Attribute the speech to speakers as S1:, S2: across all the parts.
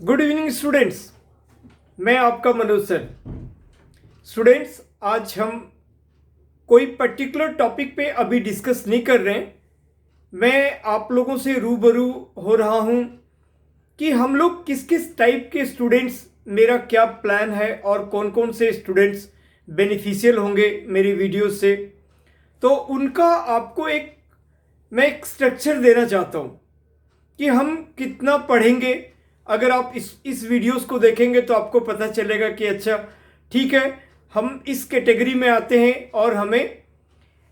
S1: Good evening students. मैं आपका Manoj sir. Students, आज हम कोई पर्टिकुलर टॉपिक पे अभी डिस्कस नहीं कर रहे हैं। मैं आप लोगों से रूबरू हो रहा हूँ कि हम लोग किस किस टाइप के स्टूडेंट्स, मेरा क्या प्लान है और कौन कौन से स्टूडेंट्स बेनिफिशियल होंगे मेरी वीडियोस से। तो उनका आपको मैं एक स्ट्रक्चर देना चाहता हूँ कि हम कितना पढ़ेंगे। अगर आप इस वीडियोस को देखेंगे तो आपको पता चलेगा कि अच्छा ठीक है, हम इस कैटेगरी में आते हैं और हमें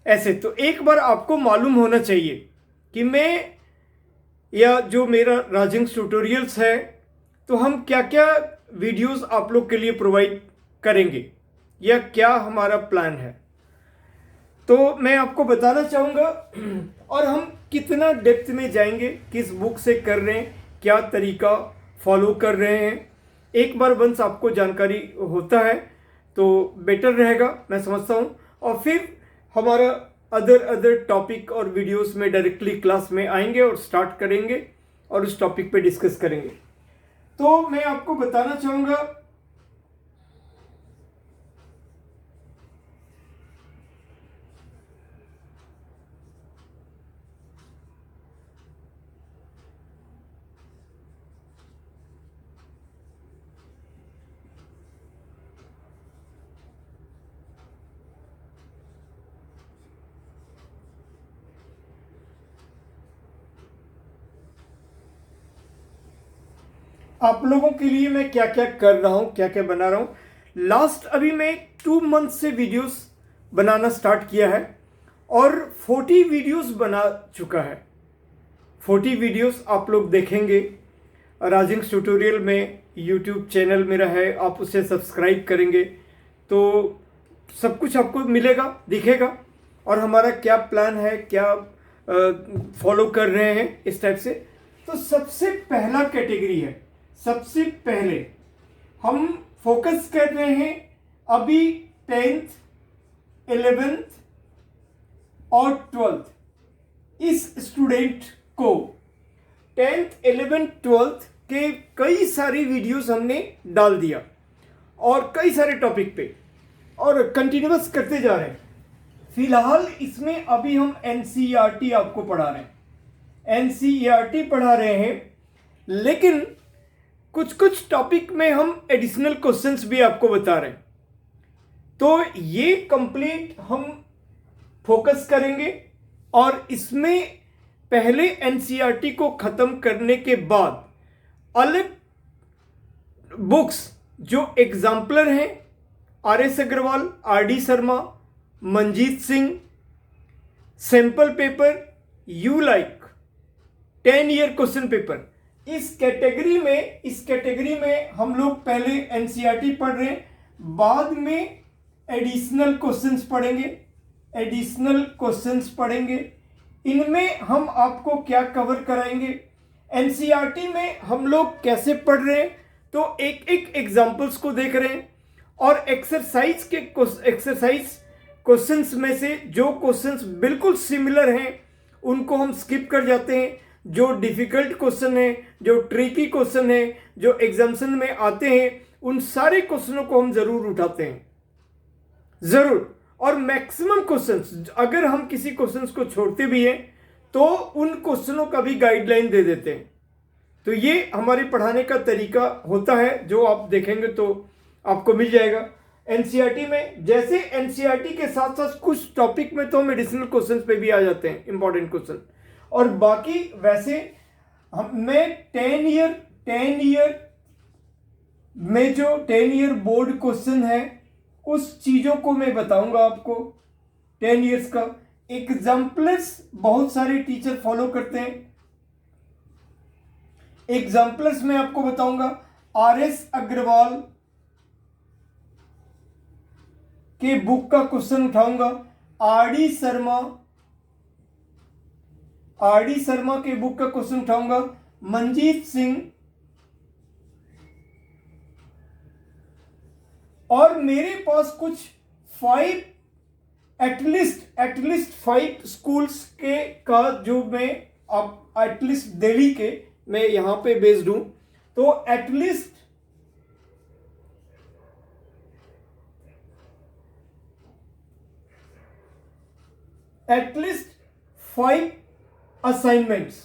S1: ऐसे। तो एक बार आपको मालूम होना चाहिए कि मैं या जो मेरा राजिंग ट्यूटोरियल्स है तो हम क्या क्या वीडियोस आप लोग के लिए प्रोवाइड करेंगे या क्या हमारा प्लान है। तो मैं आपको बताना चाहूँगा और हम कितना डेप्थ में जाएंगे, किस बुक से कर रहे हैं, क्या तरीका फॉलो कर रहे हैं। एक बार वंस आपको जानकारी होता है तो बेटर रहेगा, मैं समझता हूँ। और फिर हमारा अदर टॉपिक और वीडियोस में डायरेक्टली क्लास में आएंगे और स्टार्ट करेंगे और उस टॉपिक पे डिस्कस करेंगे। तो मैं आपको बताना चाहूँगा, आप लोगों के लिए मैं क्या क्या कर रहा हूँ, क्या क्या बना रहा हूँ। लास्ट अभी मैं 2 मंथ से वीडियोस बनाना स्टार्ट किया है और 40 वीडियोस बना चुका है। 40 वीडियोस आप लोग देखेंगे। राजिंग ट्यूटोरियल में यूट्यूब चैनल मेरा है, आप उसे सब्सक्राइब करेंगे तो सब कुछ आपको मिलेगा, दिखेगा और हमारा क्या प्लान है, क्या फॉलो कर रहे हैं इस टाइप से। तो सबसे पहला कैटेगरी है, सबसे पहले हम फोकस कर रहे हैं अभी 10th 11th और 12th इस स्टूडेंट को। 10th 11th 12th के कई सारी वीडियोस हमने डाल दिया और कई सारे टॉपिक पे और कंटिन्यूअस करते जा रहे हैं। फिलहाल इसमें अभी हम एनसीईआरटी आपको पढ़ा रहे हैं, एनसीईआरटी पढ़ा रहे हैं, लेकिन कुछ कुछ टॉपिक में हम एडिशनल क्वेश्चंस भी आपको बता रहे हैं। तो ये कंप्लीट हम फोकस करेंगे और इसमें पहले एनसीईआरटी को खत्म करने के बाद अलग बुक्स जो एग्जाम्पलर हैं, RS Agarwal, RD Sharma, Manjeet Singh, sample paper, you like 10 year question paper, इस कैटेगरी में हम लोग पहले एनसीईआरटी पढ़ रहे हैं, बाद में एडिशनल क्वेश्चंस पढ़ेंगे। इनमें हम आपको क्या कवर कराएंगे, एनसीईआरटी में हम लोग कैसे पढ़ रहे हैं तो एक एक एग्जाम्पल्स को देख रहे हैं और एक्सरसाइज क्वेश्चंस में से जो क्वेश्चंस बिल्कुल सिमिलर हैं उनको हम स्किप कर जाते हैं। जो डिफिकल्ट क्वेश्चन है, जो ट्रिकी क्वेश्चन है, जो एग्जामिनेशन में आते हैं, उन सारे क्वेश्चनों को हम जरूर उठाते हैं, जरूर। और मैक्सिमम क्वेश्चंस, अगर हम किसी क्वेश्चंस को छोड़ते भी हैं तो उन क्वेश्चनों का भी गाइडलाइन दे देते हैं। तो ये हमारे पढ़ाने का तरीका होता है, जो आप देखेंगे तो आपको मिल जाएगा एनसीईआरटी में। जैसे एनसीईआरटी के साथ साथ कुछ टॉपिक में तो हम एडिशनल क्वेश्चन पे भी आ जाते हैं, इंपॉर्टेंट क्वेश्चन। और बाकी वैसे मैं 10 ईयर में जो 10 ईयर बोर्ड क्वेश्चन है उस चीजों को मैं बताऊंगा आपको। 10 ईयर्स का एग्जाम्पलर्स बहुत सारे टीचर फॉलो करते हैं। एग्जाम्पलर्स में आपको बताऊंगा, आरएस अग्रवाल के बुक का क्वेश्चन उठाऊंगा, आरडी शर्मा के बुक का क्वेश्चन उठाऊंगा, मंजीत सिंह, और मेरे पास कुछ 5 एटलीस्ट 5 स्कूल्स के का जो मैं आप एटलीस्ट दिल्ली के मैं यहाँ पे बेस्ड हूँ तो at least at least 5 assignments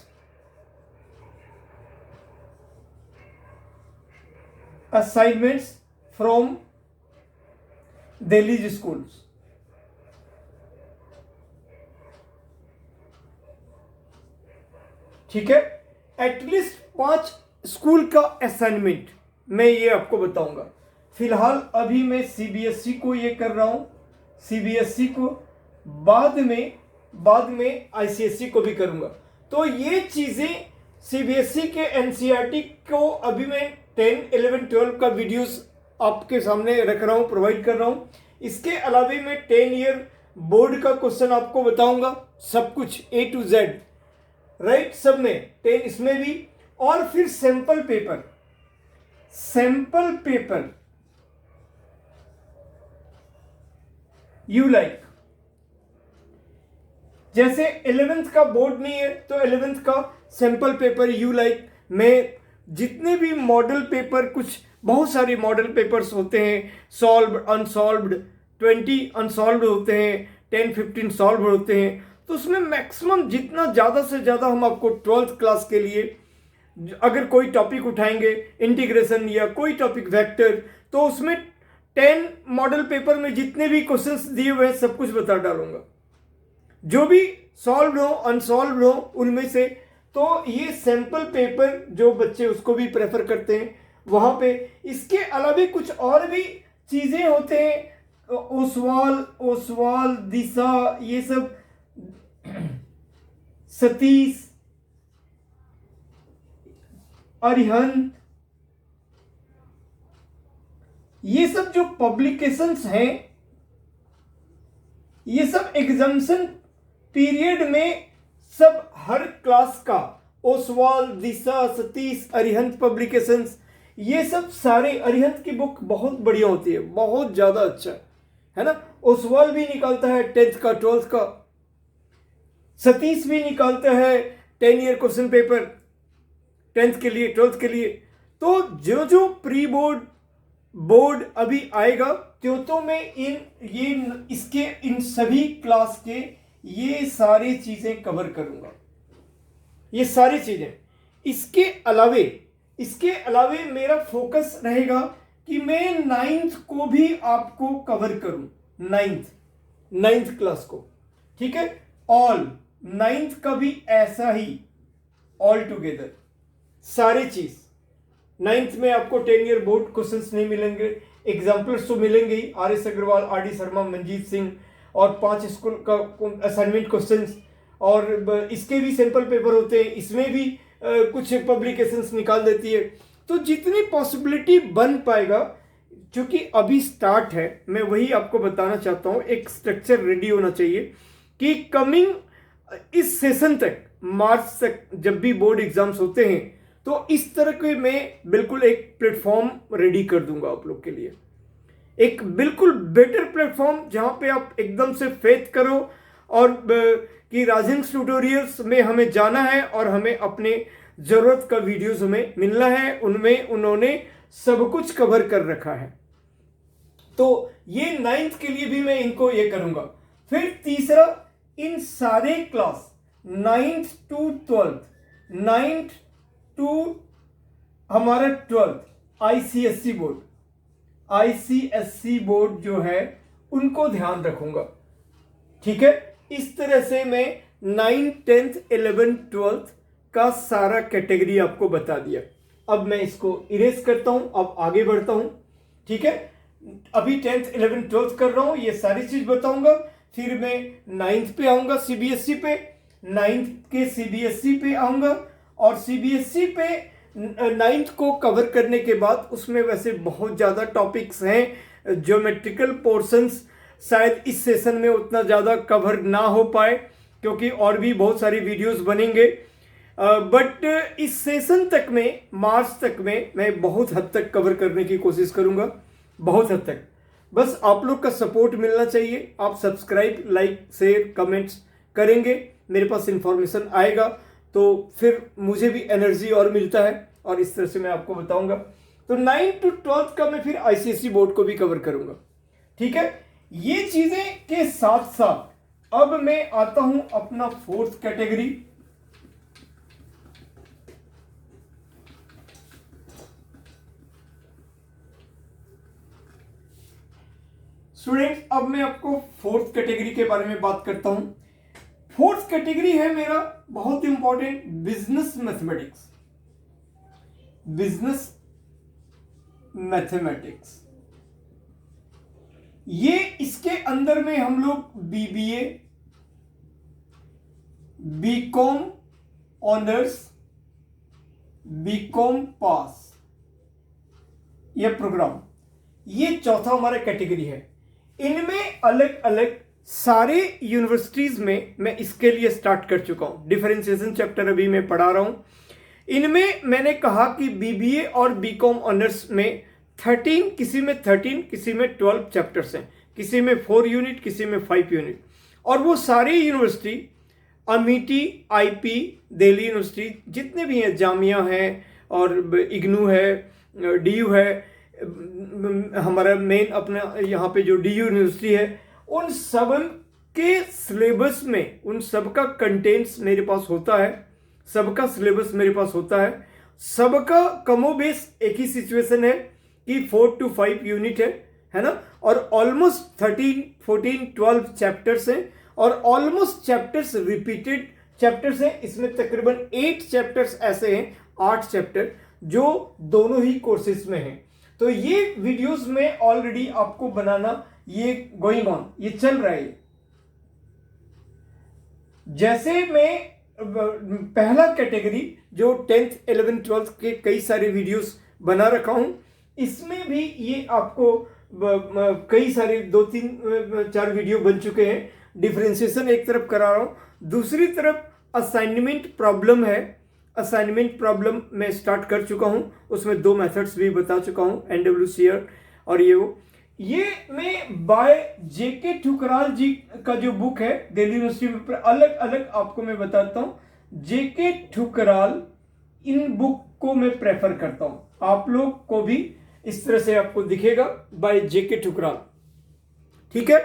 S1: from Delhi schools. ठीक है, एटलीस्ट 5 स्कूल का असाइनमेंट मैं ये आपको बताऊंगा। फिलहाल अभी मैं सीबीएसई को ये कर रहा हूं, सीबीएसई को बाद में आईसीएसई को भी करूंगा। तो ये चीजें सीबीएसई के एनसीईआरटी को अभी मैं 10, 11, 12 का वीडियोस आपके सामने रख रहा हूं, प्रोवाइड कर रहा हूं। इसके अलावा मैं 10 ईयर बोर्ड का क्वेश्चन आपको बताऊंगा, सब कुछ A to Z, राइट, सब में 10 इसमें भी। और फिर सैंपल पेपर यू लाइक, जैसे 11th का बोर्ड नहीं है तो 11th का सैंपल पेपर यू लाइक में जितने भी मॉडल पेपर, कुछ बहुत सारे मॉडल पेपर्स होते हैं, सॉल्व्ड, अनसॉल्व्ड, 20 अनसॉल्व्ड होते हैं, 10, 15 सॉल्व होते हैं। तो उसमें मैक्सिमम जितना ज़्यादा से ज़्यादा हम आपको 12th क्लास के लिए अगर कोई टॉपिक उठाएंगे, इंटीग्रेशन या कोई टॉपिक वेक्टर, तो उसमें 10 मॉडल पेपर में जितने भी क्वेश्चंस दिए हुए हैं सब कुछ बता डालूंगा, जो भी सॉल्व हो, अनसॉल्व हो उनमें से। तो ये सैंपल पेपर जो बच्चे उसको भी प्रेफर करते हैं वहाँ पे। इसके अलावा कुछ और भी चीज़ें होते हैं, ओसवाल, दिशा, ये सब, सतीश, अरिहंत, ये सब जो पब्लिकेशंस हैं, ये सब एग्जामिनेशन पीरियड में सब हर क्लास का, ओसवाल, दिशा, सतीश, अरिहंत पब्लिकेशंस, ये सब सारे, अरिहंत की बुक बहुत बढ़िया होती है, बहुत ज़्यादा अच्छा है ना। ओसवाल भी निकालता है 10th का, 12th का, सतीश भी निकालता है 10 ईयर क्वेश्चन पेपर 10th के लिए, 12th के लिए। तो जो प्री बोर्ड अभी आएगा तो मैं इन सभी क्लास के ये सारी चीजें कवर करूंगा, ये सारी चीजें। इसके अलावे मेरा फोकस रहेगा कि मैं 9th को भी आपको कवर करूं, 9th क्लास को, ठीक है, ऑल 9th का भी ऐसा ही, ऑल टुगेदर सारी चीज। 9th में आपको 10 ईयर बोर्ड क्वेश्चंस नहीं मिलेंगे, एग्जाम्पल्स तो मिलेंगे ही, RS अग्रवाल, RD शर्मा, मंजीत सिंह, और 5 स्कूल का असाइनमेंट क्वेश्चंस, और इसके भी सैंपल पेपर होते हैं, इसमें भी कुछ पब्लिकेशंस निकाल देती है। तो जितनी पॉसिबिलिटी बन पाएगा, क्योंकि अभी स्टार्ट है, मैं वही आपको बताना चाहता हूँ, एक स्ट्रक्चर रेडी होना चाहिए कि कमिंग इस सेशन तक, मार्च तक जब भी बोर्ड एग्जाम्स होते हैं, तो इस तरह के मैं बिल्कुल एक प्लेटफॉर्म रेडी कर दूंगा आप लोग के लिए, एक बिल्कुल बेटर प्लेटफॉर्म जहां पे आप एकदम से फेथ करो और कि राजेंद्र ट्यूटोरियल्स में हमें जाना है और हमें अपने ज़रूरत का वीडियोस हमें मिलना है, उनमें उन्होंने सब कुछ कवर कर रखा है। तो ये 9th के लिए भी मैं इनको ये करूंगा। फिर तीसरा, इन सारे class 9th to 12th, 9th to हमारा 12th आईसीएससी बोर्ड जो है उनको ध्यान रखूंगा, ठीक है। इस तरह से मैं 9, 10th, 11, 12th का सारा कैटेगरी आपको बता दिया। अब मैं इसको इरेज करता हूं, अब आगे बढ़ता हूं, ठीक है। अभी 10th, 11, 12th कर रहा हूं, ये सारी चीज बताऊंगा। फिर मैं 9th पे आऊंगा, सीबीएसई पे, 9th के सीबीएसई पे आऊंगा, और सीबीएसई पे 9th को कवर करने के बाद उसमें वैसे बहुत ज़्यादा टॉपिक्स हैं, ज्योमेट्रिकल पोर्शंस शायद इस सेशन में उतना ज़्यादा कवर ना हो पाए, क्योंकि और भी बहुत सारी वीडियोस बनेंगे। बट इस सेशन तक में, मार्च तक में, मैं बहुत हद तक कवर करने की कोशिश करूँगा, बहुत हद तक। बस आप लोग का सपोर्ट मिलना चाहिए। आप सब्सक्राइब, लाइक, शेयर, कमेंट्स करेंगे, मेरे पास इंफॉर्मेशन आएगा, तो फिर मुझे भी एनर्जी और मिलता है और इस तरह से मैं आपको बताऊंगा। तो 9 to 12 का मैं फिर आईसीएसई बोर्ड को भी कवर करूंगा। ठीक है, ये चीजें के साथ साथ अब मैं आता हूं अपना फोर्थ कैटेगरी। स्टूडेंट्स, अब मैं आपको फोर्थ कैटेगरी के बारे में बात करता हूं। फोर्थ कैटेगरी है मेरा बहुत important business mathematics. Business mathematics, ये इसके अंदर में हम लोग BBA, BCom honours, BCom pass, ये प्रोग्राम, ये चौथा हमारा कैटेगरी है। इनमें अलग अलग सारे यूनिवर्सिटीज में मैं इसके लिए स्टार्ट कर चुका हूं। डिफरेंशिएशन चैप्टर अभी मैं पढ़ा रहा हूं। इनमें मैंने कहा कि बीबीए और बीकॉम ऑनर्स में 13, किसी में 13, किसी में 12 चैप्टर्स हैं, किसी में 4 यूनिट, किसी में 5 यूनिट। और वो सारे university, Amity, IP, Delhi university, जितने भी हैं, जामिया हैं और इग्नू है, डीयू है, हमारा मेन अपना यहाँ पे जो डीयू यूनिवर्सिटी है, उन सब के सिलेबस में उन सब का कंटेंट्स मेरे पास होता है, सबका सिलेबस मेरे पास होता है। सबका कमोबेश एक ही सिचुएशन है कि 4 to 5 यूनिट है ना, और ऑलमोस्ट 13, 14, 12 चैप्टर्स हैं, और ऑलमोस्ट चैप्टर्स रिपीटेड चैप्टर्स हैं। इसमें तकरीबन 8 चैप्टर्स ऐसे हैं, 8 चैप्टर जो दोनों ही कोर्सेज में हैं। तो ये वीडियोस में ऑलरेडी आपको बनाना, ये गोइंग ऑन, ये चल रहा है। जैसे मैं पहला कैटेगरी जो 10th, 11th, 12th के कई सारे वीडियोस बना रखा हूं, इसमें भी ये आपको कई सारे 2-3-4 वीडियो बन चुके हैं। डिफरेंशिएशन एक तरफ करा रहा हूं, दूसरी तरफ असाइनमेंट प्रॉब्लम है। असाइनमेंट प्रॉब्लम मैं स्टार्ट कर चुका हूं, उसमें 2 मेथड्स भी बता चुका हूं, एनडब्ल्यूसीआर और ये मैं बाय जेके ठुकराल जी का जो बुक है दिल्ली यूनिवर्सिटी में, अलग अलग आपको मैं बताता हूं। जेके ठुकराल, इन बुक को मैं प्रेफर करता हूं। आप लोग को भी इस तरह से आपको दिखेगा, बाय जेके ठुकराल। ठीक है,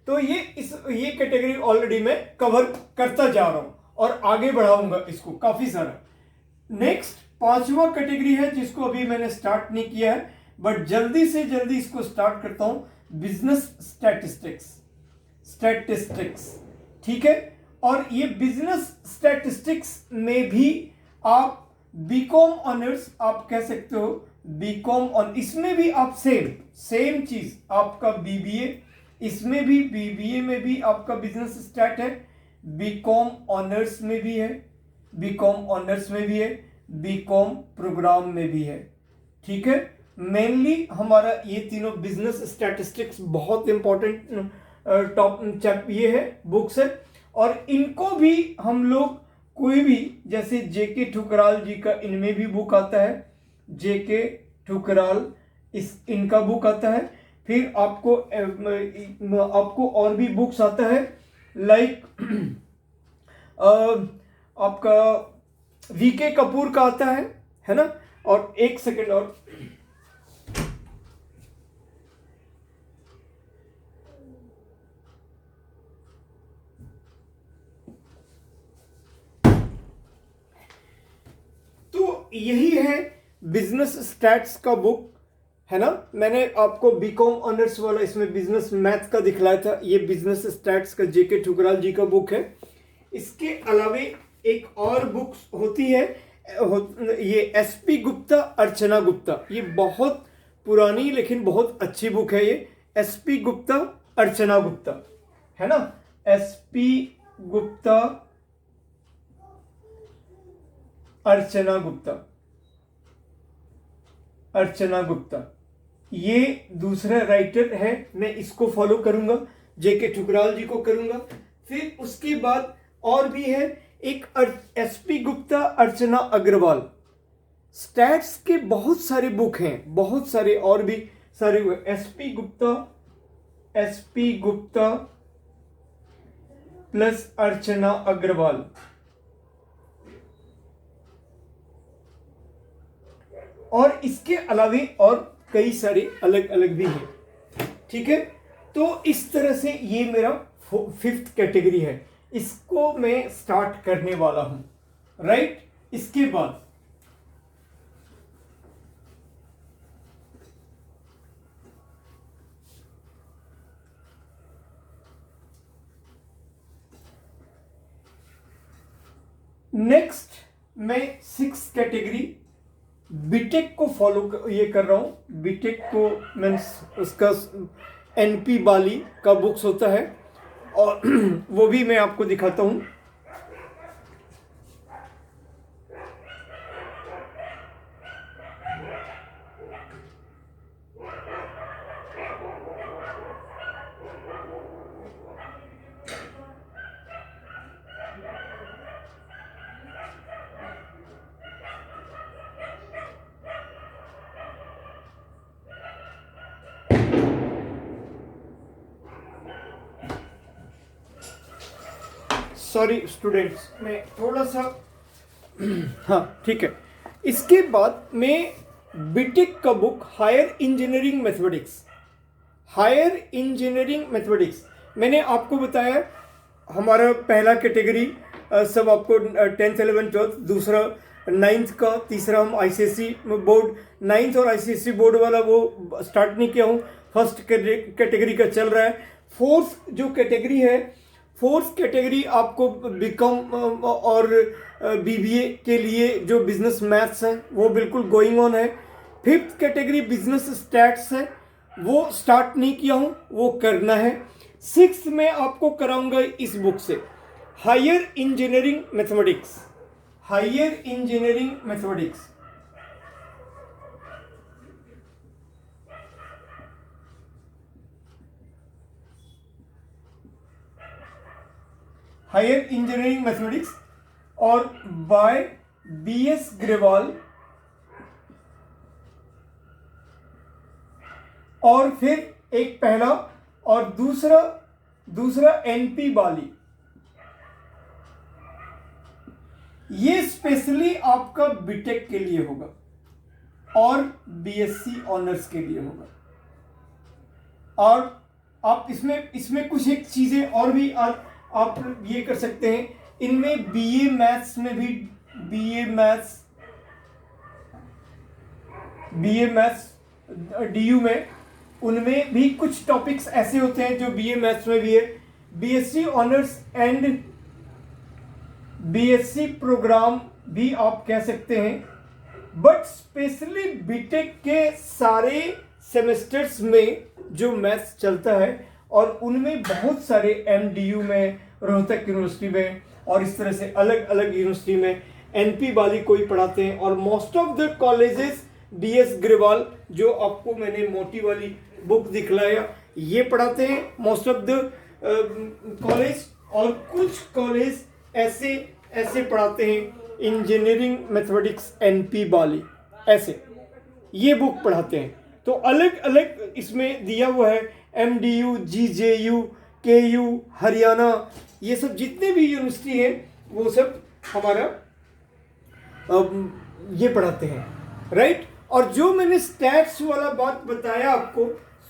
S1: तो ये कैटेगरी ऑलरेडी मैं कवर करता जा रहा हूं और आगे बढ़ाऊंगा इसको काफी सारा। नेक्स्ट 5वां कैटेगरी है जिसको अभी मैंने स्टार्ट नहीं किया है, बट जल्दी से जल्दी इसको स्टार्ट करता हूं, बिजनेस स्टैटिस्टिक्स। ठीक है, और ये बिजनेस स्टैटिस्टिक्स में भी आप बीकॉम ऑनर्स आप कह सकते हो, बीकॉम ऑन, इसमें भी आप सेम चीज आपका बीबीए, इसमें भी बीबीए में भी आपका बिजनेस स्टैट है, बीकॉम ऑनर्स में भी है, बीकॉम ऑनर्स में भी है, बीकॉम प्रोग्राम में भी है। ठीक है, मेनली हमारा ये तीनों बिजनेस स्टैटिस्टिक्स बहुत इंपॉर्टेंट टॉप ये है, बुक्स है, और इनको भी हम लोग कोई भी, जैसे जेके ठुकराल जी का इनमें भी बुक आता है, जेके ठुकराल इनका बुक आता है। फिर आपको और भी बुक्स आता है, लाइक आपका वीके कपूर का आता है ना। और एक सेकेंड और, तो यही है बिजनेस स्टैट्स का बुक, है ना। मैंने आपको बीकॉम ऑनर्स वाला इसमें बिजनेस मैथ का दिखलाया था, ये बिजनेस स्टैट्स का जेके ठुकराल जी का बुक है। इसके अलावे एक और बुक होती है, ये एसपी गुप्ता, अर्चना गुप्ता, ये बहुत पुरानी लेकिन बहुत अच्छी बुक है। ये एसपी गुप्ता, अर्चना गुप्ता, है ना, एसपी गुप्ता, अर्चना गुप्ता, ये दूसरा राइटर है, मैं इसको फॉलो करूंगा, जेके ठुकराल जी को करूंगा। फिर उसके बाद और भी है एक एसपी गुप्ता, अर्चना अग्रवाल, स्टैट्स के बहुत सारे बुक हैं, बहुत सारे और भी सारे हुए। एसपी गुप्ता प्लस अर्चना अग्रवाल, और इसके अलावे और कई सारे अलग अलग भी हैं, ठीक है। तो इस तरह से ये मेरा 5th कैटेगरी है, इसको मैं स्टार्ट करने वाला हूं, राइट। इसके बाद नेक्स्ट मैं 6th कैटेगरी बीटेक को फॉलो ये कर रहा हूं। बीटेक को मीन्स उसका एनपी बाली का बुक्स होता है, और वो भी मैं आपको दिखाता हूं। सॉरी स्टूडेंट्स, मैं थोड़ा सा हाँ ठीक है। इसके बाद मैं बीटेक का बुक हायर इंजीनियरिंग मैथमेटिक्स मैंने आपको बताया हमारा पहला कैटेगरी सब आपको 10th 11th 12th, दूसरा 9th का, तीसरा हम आईसीएसई बोर्ड 9th और आईसीएसई बोर्ड वाला वो स्टार्ट नहीं किया हूँ, फर्स्ट कैटेगरी का चल रहा है। 4th जो कैटेगरी है, 4th कैटेगरी आपको बीकॉम और बीबीए के लिए जो बिजनेस मैथ्स है वो बिल्कुल गोइंग ऑन है। 5th कैटेगरी बिजनेस स्टैट्स है, वो स्टार्ट नहीं किया हूँ, वो करना है। 6th में आपको कराऊंगा इस बुक से higher engineering mathematics. Higher engineering mathematics और बाय बीएस ग्रेवाल, और फिर एक पहला और दूसरा एनपी बाली। ये स्पेशली आपका बीटेक के लिए होगा और बीएससी ऑनर्स के लिए होगा। और आप इसमें कुछ एक चीजें और भी आप ये कर सकते हैं। इनमें बीए मैथ्स में भी बीए मैथ्स डीयू में, उनमें भी कुछ टॉपिक्स ऐसे होते हैं जो बीए मैथ्स में भी है। BSc honours and BSc programme भी आप कह सकते हैं, बट स्पेशली बीटेक के सारे सेमेस्टर्स में जो मैथ्स चलता है, और उनमें बहुत सारे एमडीयू में, रोहतक यूनिवर्सिटी में और इस तरह से अलग अलग यूनिवर्सिटी में एनपी बाली कोई पढ़ाते हैं। और most of the colleges BS Grewal जो आपको मैंने मोटी वाली बुक दिखलाया ये पढ़ाते हैं मोस्ट ऑफ द कॉलेज, और कुछ कॉलेज ऐसे पढ़ाते हैं इंजीनियरिंग मैथमेटिक्स एनपी बाली, ऐसे ये बुक पढ़ाते हैं। तो अलग अलग इसमें दिया हुआ है, एमडीयू, जीजेयू, केयू, हरियाणा, ये सब जितने भी यूनिवर्सिटी है वो सब हमारा ये पढ़ाते हैं, राइट। और जो मैंने स्टैट्स वाला बात बताया आपको,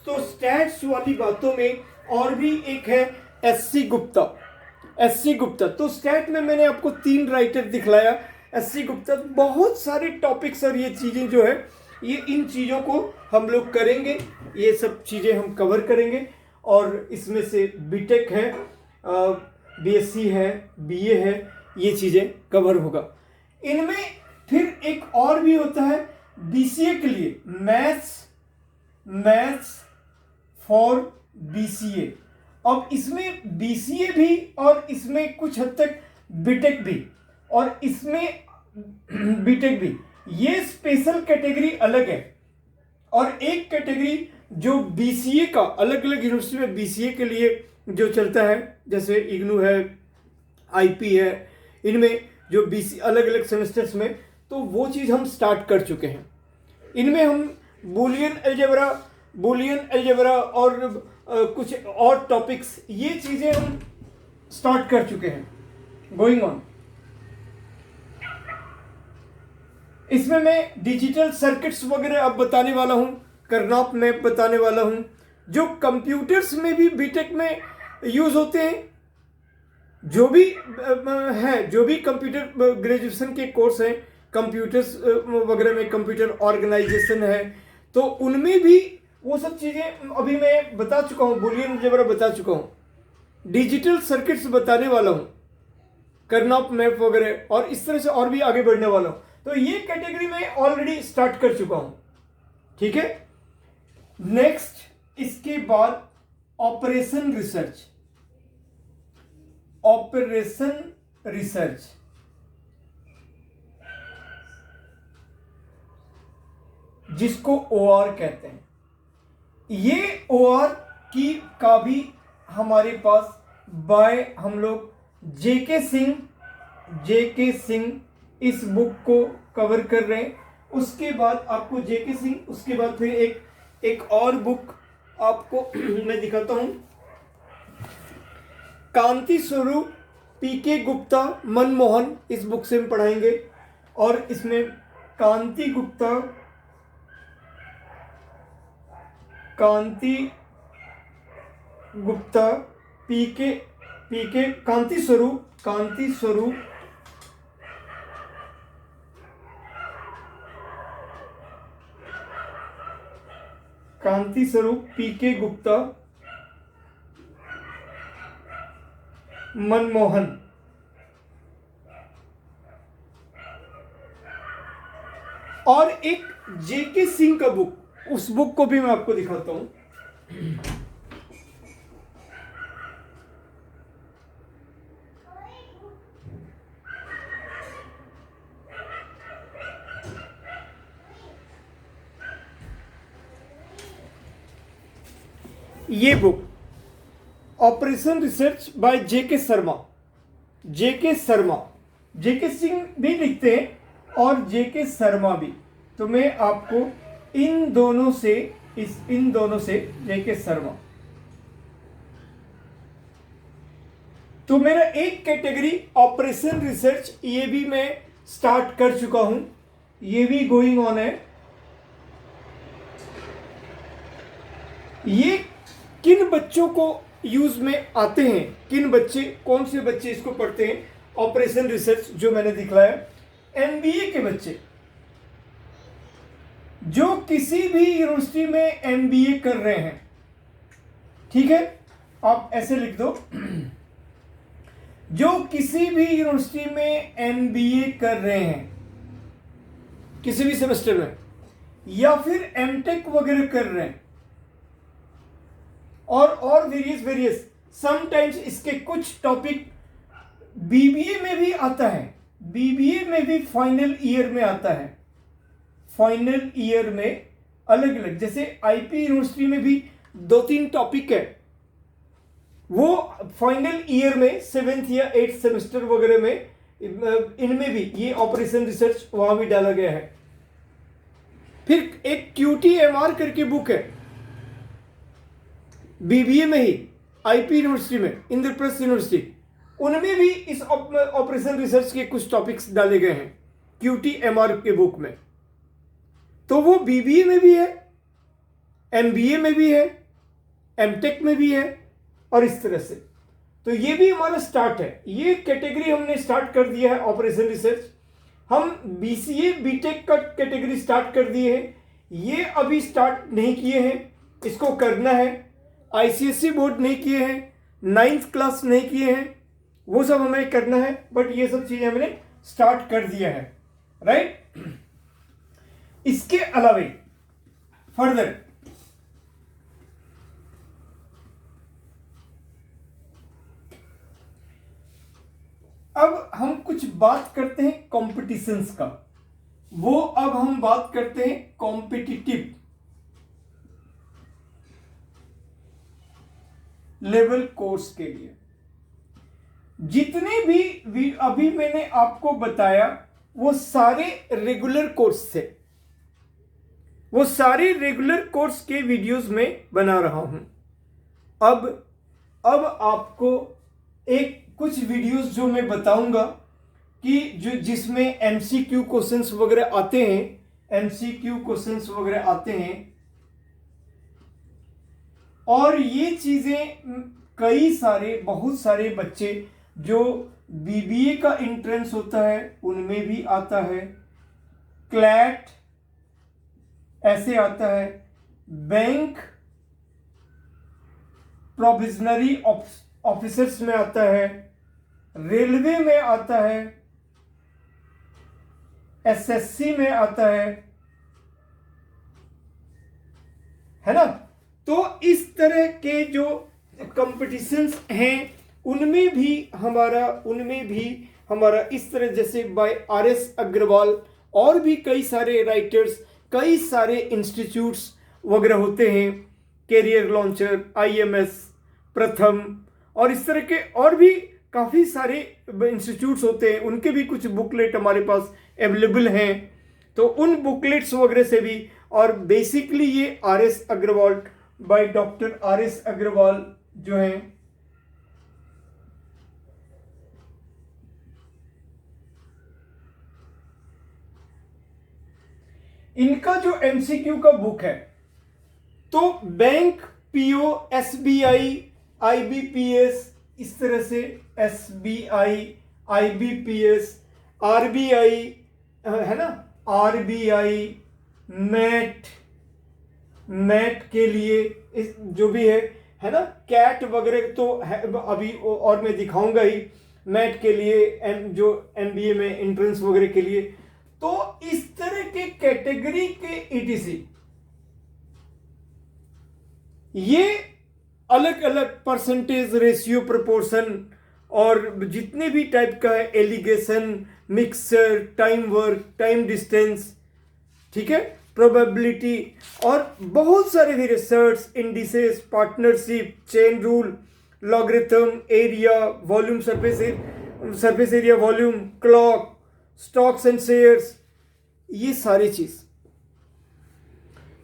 S1: तो स्टैट्स वाली बातों में और भी एक है एससी गुप्ता। तो स्टैट में मैंने आपको 3 राइटर दिखलाया। एससी गुप्ता बहुत सारे टॉपिक्स और ये चीज़ें जो है, ये इन चीज़ों को हम लोग करेंगे, ये सब चीज़ें हम कवर करेंगे। और इसमें से बीटेक है, बीएससी है, बीए है, ये चीज़ें कवर होगा। इनमें फिर एक और भी होता है बीसीए के लिए, मैथ्स फॉर बीसीए। अब इसमें बीसीए भी और इसमें कुछ हद तक बीटेक भी और इसमें बीटेक भी, ये स्पेशल कैटेगरी अलग है। और एक कैटेगरी जो बीसीए का अलग अलग यूनिवर्सिटी में बीसीए के लिए जो चलता है, जैसे इग्नू है, आईपी है, इनमें जो बीसी अलग अलग सेमेस्टर्स में, तो वो चीज़ हम स्टार्ट कर चुके हैं। इनमें हम बूलियन अलजेब्रा और कुछ और टॉपिक्स, ये चीज़ें हम स्टार्ट कर चुके हैं, गोइंग ऑन। इसमें मैं डिजिटल सर्किट्स वगैरह अब बताने वाला हूँ, करनॉफ मैप बताने वाला हूँ, जो कंप्यूटर्स में भी बीटेक में यूज़ होते हैं। जो भी है, जो भी कंप्यूटर ग्रेजुएशन के कोर्स हैं, कंप्यूटर्स वगैरह में, कंप्यूटर ऑर्गेनाइजेशन है, तो उनमें भी वो सब चीज़ें अभी मैं बता चुका हूँ, बुलियन अलजेब्रा बता चुका हूँ, डिजिटल सर्किट्स बताने वाला हूँ, करनॉफ मैप वगैरह, और इस तरह से और भी आगे बढ़ने वाला हूँ। तो ये कैटेगरी मैं ऑलरेडी स्टार्ट कर चुका हूँ, ठीक है। नेक्स्ट, इसके बाद ऑपरेशन रिसर्च। ऑपरेशन रिसर्च जिसको ओआर कहते हैं, ये ओआर की का भी हमारे पास बाय हम लोग जेके सिंह इस बुक को कवर कर रहे हैं। उसके बाद आपको जेके सिंह, उसके बाद फिर एक और बुक आपको मैं दिखाता हूं, कांति स्वरूप, पीके गुप्ता, मनमोहन, इस बुक से हम पढ़ाएंगे। और इसमें कांति गुप्ता, पीके कांति स्वरूप, पीके गुप्ता, मनमोहन, और एक जेके सिंह का बुक, उस बुक को भी मैं आपको दिखाता हूं। ये book operation research by JK Singh भी लिखते हैं और जेके शर्मा भी। तो मैं आपको इन दोनों से जेके शर्मा, तो मेरा एक कैटेगरी ऑपरेशन रिसर्च, ये भी मैं स्टार्ट कर चुका हूं, ये भी गोइंग ऑन है। ये किन बच्चों को यूज में आते हैं, कौन से बच्चे इसको पढ़ते हैं, ऑपरेशन रिसर्च जो मैंने दिखलाया, एमबीए के बच्चे जो किसी भी यूनिवर्सिटी में एमबीए कर रहे हैं, ठीक है, आप ऐसे लिख दो, जो किसी भी यूनिवर्सिटी में एमबीए कर रहे हैं किसी भी सेमेस्टर में, या फिर एमटेक वगैरह कर रहे हैं, और वेरियस समटाइम्स इसके कुछ टॉपिक बीबीए में भी आता है, बीबीए में भी फाइनल ईयर में आता है, फाइनल ईयर में अलग अलग, जैसे आईपी यूनिवर्सिटी में भी 2-3 टॉपिक है, वो फाइनल ईयर में 7th या 8th सेमेस्टर वगैरह में, इनमें भी ये ऑपरेशन रिसर्च वहां भी डाला गया है। फिर एक QTMR करके बुक है, बीबीए में ही, आईपी यूनिवर्सिटी में, इंद्रप्रस्थ यूनिवर्सिटी, उनमें भी इस ऑपरेशन रिसर्च के कुछ टॉपिक्स डाले गए हैं QTMR के बुक में। तो वो बीबीए में भी है, एमबीए में भी है, एमटेक में भी है, और इस तरह से। तो ये भी हमारा स्टार्ट है, ये कैटेगरी हमने स्टार्ट कर दिया है ऑपरेशन रिसर्च। हम बीसीए बीटेक का कैटेगरी स्टार्ट कर दिए हैं, ये अभी स्टार्ट नहीं किए हैं, इसको करना है। आईसीएसई बोर्ड नहीं किए हैं, 9th क्लास नहीं किए हैं, वो सब हमें करना है, बट ये सब चीजें हमने स्टार्ट कर दिया है, राइट। इसके अलावा फर्दर अब हम कुछ बात करते हैं कॉम्पिटिशन्स का, वो अब हम बात करते हैं कॉम्पिटिटिव लेवल कोर्स के लिए। जितने भी अभी मैंने आपको बताया वो सारे रेगुलर कोर्स थे, वो सारे रेगुलर कोर्स के वीडियोस में बना रहा हूं। अब आपको कुछ वीडियोस जो मैं बताऊंगा, कि जो जिसमें एमसीक्यू क्वेश्चंस वगैरह आते हैं, एमसीक्यू क्वेश्चंस वगैरह आते हैं। और ये चीजें बहुत सारे बच्चे जो बीबीए का एंट्रेंस होता है उनमें भी आता है, क्लैट ऐसे आता है, बैंक प्रोविजनरी ऑफिसर्स में आता है, रेलवे में आता है, एसएससी में आता है ना। तो इस तरह के जो कंपटीशंस हैं उनमें भी हमारा इस तरह जैसे बाय आरएस अग्रवाल और भी कई सारे राइटर्स, कई सारे इंस्टीट्यूट्स वगैरह होते हैं, कैरियर लॉन्चर, आईएमएस, प्रथम और इस तरह के और भी काफ़ी सारे इंस्टीट्यूट्स होते हैं, उनके भी कुछ बुकलेट हमारे पास अवेलेबल हैं। तो उन बुकलेट्स वगैरह से भी, और बेसिकली ये RS Agarwal by doctor RS Agarwal जो हैं इनका जो एमसीक्यू का बुक है, तो बैंक, पीओ, एसबीआई, आईबीपीएस, इस तरह से एसबीआई, आईबीपीएस, आरबीआई है ना, आरबीआई, मैट के लिए इस जो भी है ना, कैट वगैरह तो है अभी और मैं दिखाऊंगा ही, मैट के लिए जो एमबीए में एंट्रेंस वगैरह के लिए। तो इस तरह के कैटेगरी के ईटीसी ये अलग अलग परसेंटेज, रेशियो, प्रोपोर्शन और जितने भी टाइप का है, alligation, mixture, time work, time distance, ठीक है, प्रोबेबिलिटी और बहुत सारे भी, research, indices, partnership, chain rule, logarithm, area, volume, surface area, volume, clock, stocks and shares, ये सारी चीज।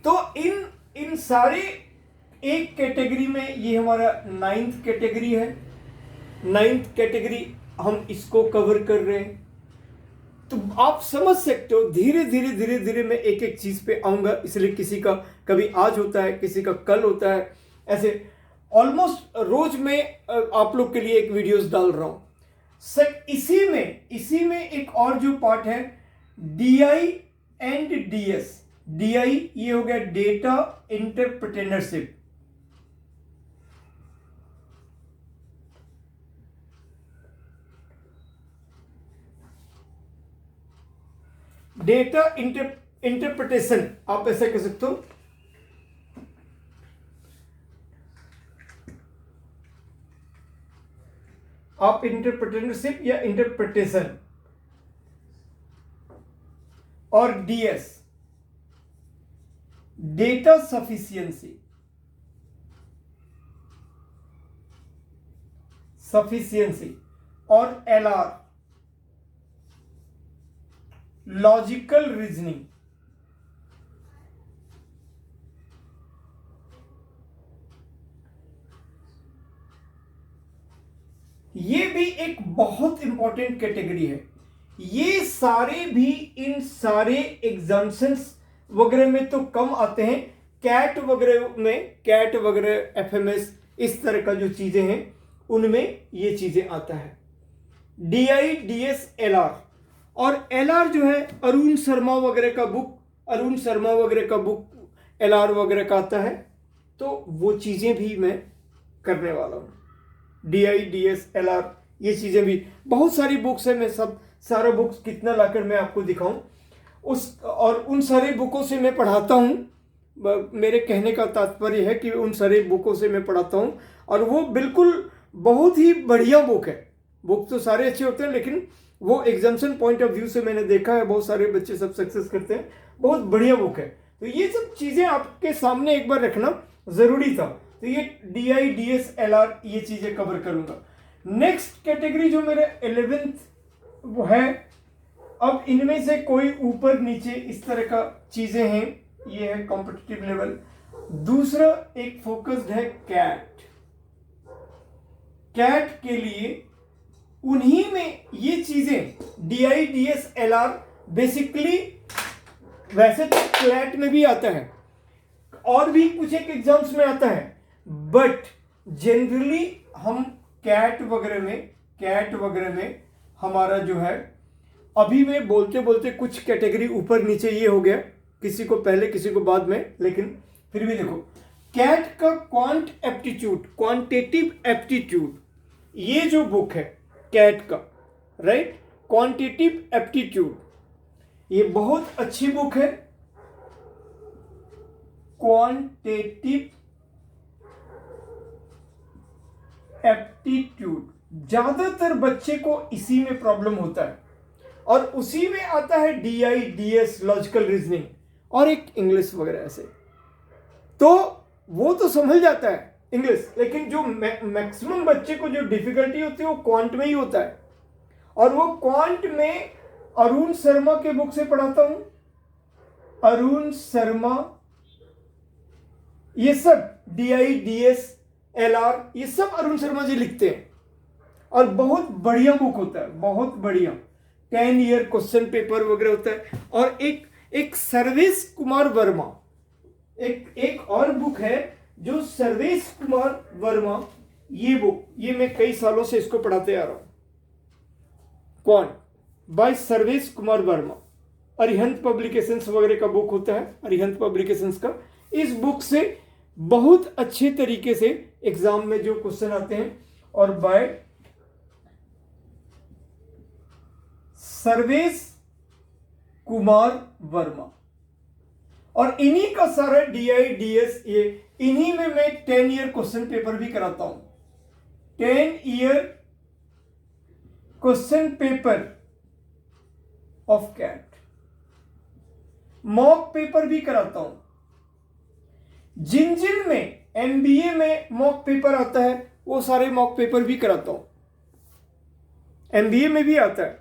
S1: तो इन सारे एक कैटेगरी में, ये हमारा 9th कैटेगरी है, 9th कैटेगरी हम इसको कवर कर रहे हैं। तो आप समझ सकते हो धीरे धीरे मैं एक एक चीज पे आऊंगा, इसलिए किसी का कभी आज होता है, किसी का कल होता है, ऐसे ऑलमोस्ट रोज मैं आप लोग के लिए एक वीडियोस डाल रहा हूं सर। इसी में एक और जो पार्ट है, डीआई एंड डीएस। डीआई ये हो गया डेटा इंटरप्रेटरशिप, डेटा इंटरप्रिटेशन आप ऐसे कह सकते हो। आप इंटरप्रेटरशिप या इंटरप्रिटेशन, और डीएस डेटा सफिशिएंसी, और एलआर लॉजिकल रीजनिंग। ये भी एक बहुत इंपॉर्टेंट कैटेगरी है। ये सारे भी इन सारे एग्जाम्शंस वगैरह में तो कम आते हैं, कैट वगैरह एफएमएस इस तरह का जो चीजें हैं उनमें ये चीजें आता है। डीआई, डीएस, एलआर, और एलआर जो है अरुण शर्मा वगैरह का बुक एलआर वगैरह का आता है। तो वो चीजें भी मैं करने वाला हूं। डीआई, डीएस, एलआर, ये चीजें भी बहुत सारी बुक्स है, मैं सारा बुक्स कितना लाकर मैं आपको दिखाऊं और उन सारे बुकों से मैं पढ़ाता हूं। मेरे कहने का तात्पर्य है कि उन सारे बुकों से मैं पढ़ाता हूं, और वो बिल्कुल बहुत ही बढ़िया बुक है। बुक तो सारे अच्छे होते हैं, लेकिन वो एग्जाम्शन पॉइंट ऑफ व्यू से मैंने देखा है, बहुत सारे बच्चे सब सक्सेस करते हैं, बहुत बढ़िया बुक है। तो ये सब चीजें आपके सामने एक बार रखना जरूरी था। तो ये डीआई, डीएस, एलआर, ये चीजें कवर करूंगा। नेक्स्ट कैटेगरी जो मेरे 11th वो है, अब इनमें से कोई ऊपर नीचे इस तरह का चीजें हैं, ये है कॉम्पिटिटिव लेवल। दूसरा एक फोकस्ड है कैट के लिए उन्हीं में ये चीजें DI DS LR बेसिकली वैसे तो क्लैट में भी आता है और भी कुछ एक एग्जाम्स में आता है, बट जनरली हम कैट वगैरह में हमारा जो है, अभी मैं बोलते बोलते कुछ कैटेगरी ऊपर नीचे ये हो गया, किसी को पहले किसी को बाद में, लेकिन फिर भी देखो कैट का क्वांटिटेटिव एप्टीट्यूड, ये जो बुक है कैट का, राइट, क्वांटिटेटिव एप्टीट्यूड, ये बहुत अच्छी बुक है। क्वांटिटेटिव एप्टीट्यूड, ज्यादातर बच्चे को इसी में प्रॉब्लम होता है, और उसी में आता है DI DS लॉजिकल रीजनिंग और एक इंग्लिश वगैरह ऐसे, तो वो तो समझ जाता है इंग्लिश, लेकिन जो मैक्सिमम बच्चे को जो डिफिकल्टी होती है वो क्वांट में ही होता है, और वो क्वांट में अरुण शर्मा के बुक से पढ़ाता हूं। अरुण शर्मा, ये सब DI DS LR ये सब अरुण शर्मा जी लिखते हैं, और बहुत बढ़िया बुक होता है, बहुत बढ़िया 10 ईयर क्वेश्चन पेपर वगैरह होता है। और एक सर्वेश कुमार वर्मा, एक और बुक है जो सर्वेश कुमार वर्मा, ये बुक, ये मैं कई सालों से इसको पढ़ाते आ रहा हूं, कौन, बाय सर्वेश कुमार वर्मा, अरिहंत पब्लिकेशंस वगैरह का बुक होता है, अरिहंत पब्लिकेशंस का। इस बुक से बहुत अच्छे तरीके से एग्जाम में जो क्वेश्चन आते हैं, और बाय सर्वेश कुमार वर्मा, और इन्हीं का सारा DI DS, ये इन्हीं में मैं 10 ईयर क्वेश्चन पेपर भी कराता हूं, 10 year question paper of CAT, mock paper भी कराता हूं। जिन में MBA में मॉक पेपर आता है वो सारे मॉक पेपर भी कराता हूं, MBA में भी आता है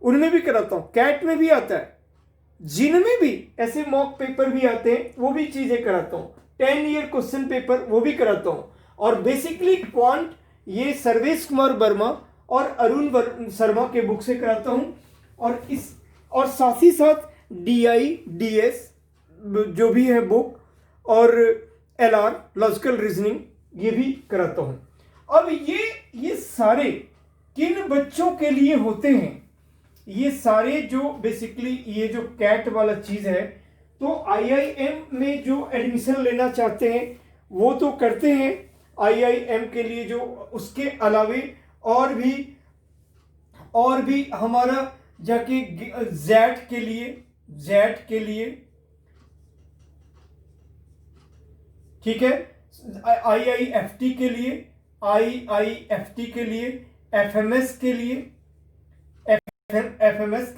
S1: उनमें भी कराता हूं, कैट में भी आता है, जिनमें भी ऐसे मॉक पेपर भी आते हैं वो भी चीजें कराता हूं, 10 ईयर क्वेश्चन पेपर वो भी कराता हूं। और बेसिकली क्वांट ये सर्वेश कुमार वर्मा और अरुण शर्मा के बुक से कराता हूं, और साथ ही साथ DI DS जो भी है बुक, और LR लॉजिकल रीजनिंग ये भी कराता हूं। अब ये सारे किन बच्चों के लिए होते हैं, ये सारे जो बेसिकली ये जो कैट वाला चीज है, तो IIM में जो एडमिशन लेना चाहते हैं वो तो करते हैं IIM के लिए, जो उसके अलावे और भी हमारा जाके जेट के लिए ठीक है, IIFT के लिए, FMS के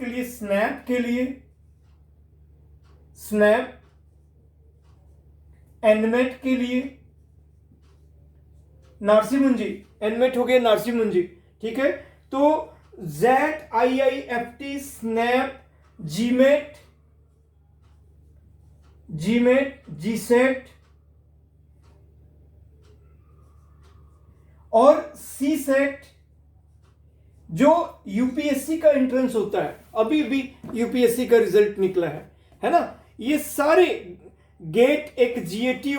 S1: लिए, स्नैप के लिए, एनमेट के लिए, नारसी मुंजी, एनमेट हो गया नारसी मुंजी, ठीक है। तो jet, IIFT, snap, GMAT, GSAT और सीसेट, जो UPSC का एंट्रेंस होता है, अभी भी UPSC का रिजल्ट निकला है ना, ये सारे गेट, एक GAT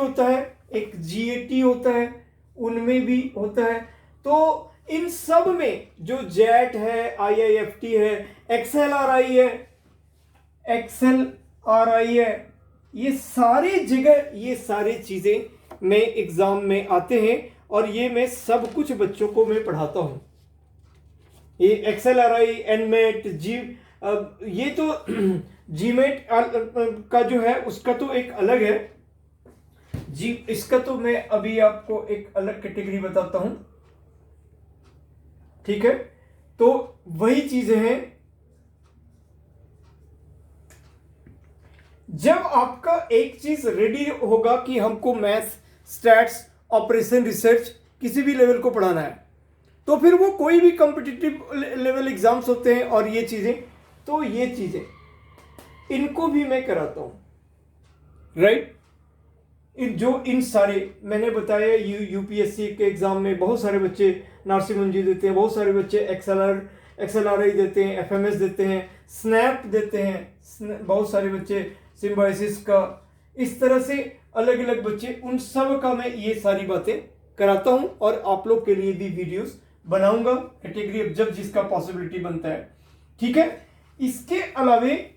S1: होता है, उनमें भी होता है। तो इन सब में जो जेट है, IIFT है, XLRI है, ये सारी जगह ये सारी चीजें में एग्जाम में आते हैं, और ये मैं सब कुछ बच्चों को मैं पढ़ाता हूं। ये XLRI, एनमेट, ये तो जीमेट का जो है उसका तो एक अलग है जी, इसका तो मैं अभी आपको एक अलग कैटेगरी बताता हूं, ठीक है। तो वही चीजें हैं, जब आपका एक चीज रेडी होगा कि हमको मैथ्स, स्टैट्स, ऑपरेशन, रिसर्च किसी भी लेवल को पढ़ाना है, तो फिर वो कोई भी कॉम्पिटिटिव लेवल एग्जाम्स होते हैं, और ये चीजें, तो ये चीजें इनको भी मैं कराता हूं, राइट। इन सारे मैंने बताया यूपीएससी के एग्ज़ाम में बहुत सारे बच्चे नार्सिमुंजी देते हैं, बहुत सारे बच्चे एक्सएलआरआई देते हैं, एफएमएस देते हैं, स्नैप देते हैं, बहुत सारे बच्चे सिम्बायोसिस का, इस तरह से अलग अलग बच्चे, उन सब का मैं ये सारी बातें कराता हूँ और आप लोग के लिए भी वीडियोस बनाऊंगा कैटेगरी अब जब जिसका पॉसिबिलिटी बनता है। ठीक है, इसके अलावे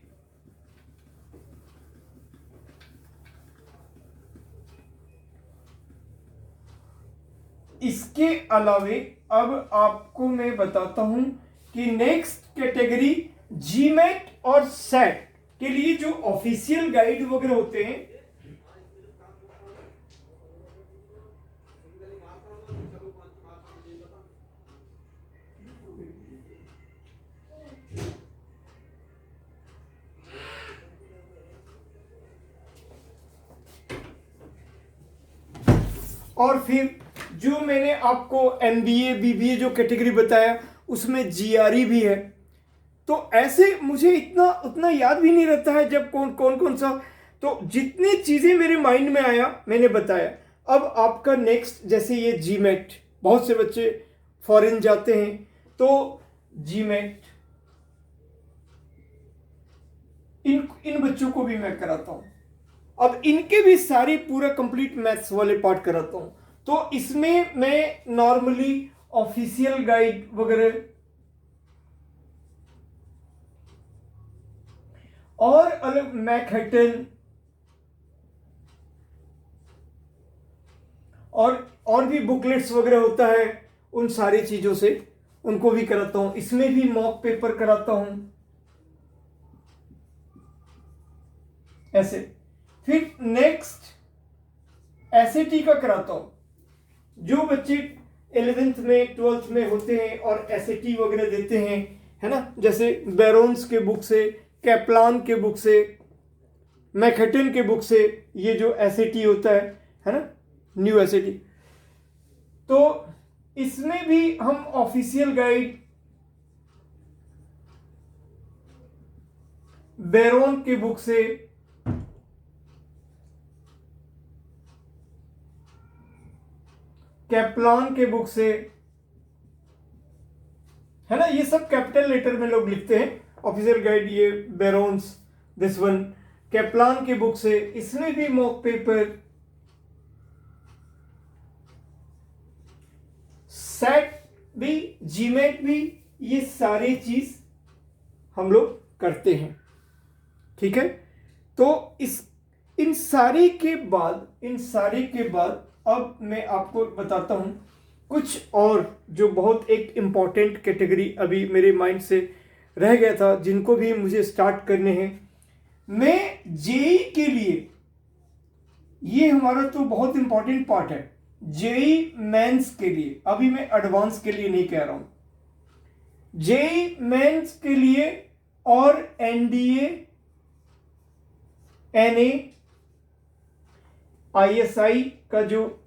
S1: अब आपको मैं बताता हूं कि नेक्स्ट कैटेगरी जीमेट और सेट के लिए जो ऑफिशियल गाइड वगैरह होते हैं, और फिर जो मैंने आपको एमबीए बीबीए जो कैटेगरी बताया उसमें जीआरई भी है। तो ऐसे मुझे उतना याद भी नहीं रहता है जब कौन सा, तो जितनी चीज़ें मेरे माइंड में आया मैंने बताया। अब आपका नेक्स्ट, जैसे ये जीमेट, बहुत से बच्चे फॉरेन जाते हैं तो जीमेट इन बच्चों को भी मैं कराता हूँ। अब इनके भी सारे पूरा कंप्लीट मैथ्स वाले पार्ट कराता हूँ। तो इसमें मैं नॉर्मली ऑफिशियल गाइड वगैरह और अलग मैकहटन और भी बुकलेट्स वगैरह होता है, उन सारी चीजों से उनको भी कराता हूं। इसमें भी मॉक पेपर कराता हूं ऐसे। फिर नेक्स्ट एसएटी का कराता हूं। जो बच्चे 11th में 12th में होते हैं और एसएटी वगैरह देते हैं, है ना, जैसे बैरोन्स के बुक से, कैप्लान के बुक से, मैकहटन के बुक से, ये जो एसएटी होता है ना, न्यू एसएटी, तो इसमें भी हम ऑफिशियल गाइड बैरोन के बुक से, कैप्लान के बुक से, है ना, ये सब कैपिटल लेटर में लोग लिखते हैं ऑफिशियल गाइड, ये बैरोन्स, दिस वन, कैप्लान के बुक से। इसमें भी मॉक पेपर, सेट भी, जीमेट भी, ये सारी चीज हम लोग करते हैं। ठीक है, तो इन सारे के बाद अब मैं आपको बताता हूं कुछ और जो बहुत एक इम्पॉर्टेंट कैटेगरी अभी मेरे माइंड से रह गया था, जिनको भी मुझे स्टार्ट करने हैं। मैं जेई के लिए, ये हमारा तो बहुत इंपॉर्टेंट पार्ट है, जेई मेंस के लिए, अभी मैं एडवांस के लिए नहीं कह रहा हूं, जेई मेंस के लिए और एनडीए, एनए, आईएसआई का जो